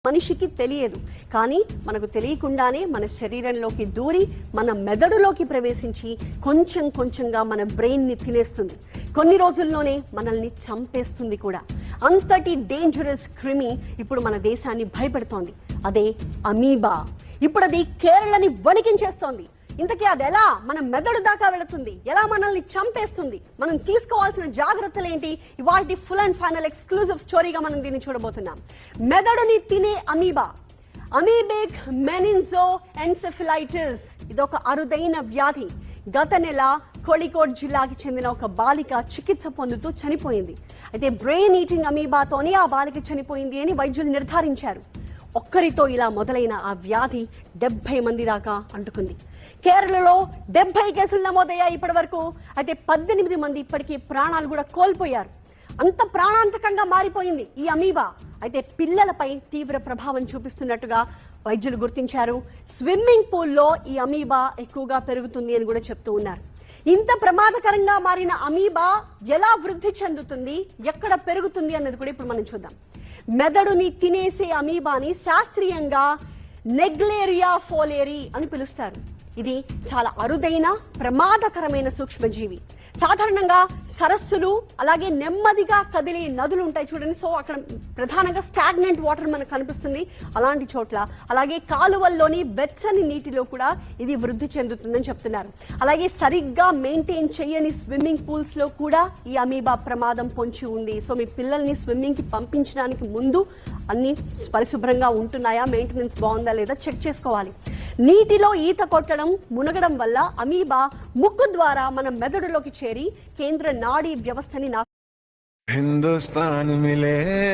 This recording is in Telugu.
మనిషికి తెలియదు, కానీ మనకు తెలియకుండానే మన శరీరంలోకి దూరి మన మెదడులోకి ప్రవేశించి కొంచెం కొంచెంగా మన బ్రెయిన్ని తినేస్తుంది. కొన్ని రోజుల్లోనే మనల్ని చంపేస్తుంది కూడా. అంతటి డేంజరస్ క్రిమి ఇప్పుడు మన దేశాన్ని భయపెడుతోంది. అదే అమీబా. ఇప్పుడు అది కేరళని వణికించేస్తోంది. ఇంతకీ అది ఎలా మన మెదడు దాకా వెళుతుంది, ఎలా మనల్ని చంపేస్తుంది, మనం తీసుకోవాల్సిన జాగ్రత్తలు ఏంటి, ఇవాల్టి ఫుల్ అండ్ ఫైనల్ ఎక్స్క్లూజివ్ స్టోరీగా మనం దీన్ని చూడబోతున్నాం. మెదడుని తినే అమీబా, అమీబిక్ మెనింజో ఎన్సెఫలైటిస్. ఇదొక అరుదైన వ్యాధి. గత నెల కోళికోడ్ జిల్లాకి చెందిన ఒక బాలిక చికిత్స పొందుతూ చనిపోయింది. అయితే బ్రెయిన్ ఈటింగ్ అమీబాతోనే ఆ బాలిక చనిపోయింది అని వైద్యులు నిర్ధారించారు. ఒక్కరితో ఇలా మొదలైన ఆ వ్యాధి 70 మంది దాకా అంటుకుంది. కేరళలో 70 కేసులు నమోదయ్యాయి ఇప్పటి వరకు. అయితే 18 మంది ఇప్పటికీ ప్రాణాలు కూడా కోల్పోయారు. అంత ప్రాణాంతకంగా మారిపోయింది ఈ అమీబా. అయితే పిల్లలపై తీవ్ర ప్రభావం చూపిస్తున్నట్టుగా వైద్యులు గుర్తించారు. స్విమ్మింగ్ పూల్లో ఈ అమీబా ఎక్కువగా పెరుగుతుంది అని కూడా చెప్తూ ఉన్నారు. ఇంత ప్రమాదకరంగా మారిన అమీబా ఎలా వృద్ధి చెందుతుంది, ఎక్కడ పెరుగుతుంది అన్నది కూడా ఇప్పుడు మనం చూద్దాం. మెదడుని తినేసే అమీబాని శాస్త్రీయంగా నెగ్లేరియా ఫోలేరి అని పిలుస్తారు. ఇది చాలా అరుదైన ప్రమాదకరమైన సూక్ష్మజీవి. సాధారణంగా సరస్సులు, అలాగే నెమ్మదిగా కదిలే నదులు ఉంటాయి చూడండి. సో అక్కడ ప్రధానంగా స్టాగ్నెంట్ వాటర్ మనకు కనిపిస్తుంది. అలాంటి చోట్ల, అలాగే కాలువల్లోని వెచ్చని నీటిలో కూడా ఇది వృద్ధి చెందుతుందని చెప్తున్నారు. అలాగే సరిగ్గా మెయింటైన్ చేయని స్విమ్మింగ్ పూల్స్ లో కూడా ఈ అమీబా ప్రమాదం పొంచి ఉంది. సో మీ పిల్లల్ని స్విమ్మింగ్ కి పంపించడానికి ముందు అన్ని పరిశుభ్రంగా ఉంటున్నాయా, మెయింటెనెన్స్ బాగుందా లేదా చెక్ చేసుకోవాలి. నీటిలో ఈత కొట్టడం, మునగడం వల్ల అమీబా ముక్కు ద్వారా మన మెదడులోకి చేరి కేంద్ర నాడీ వ్యవస్థని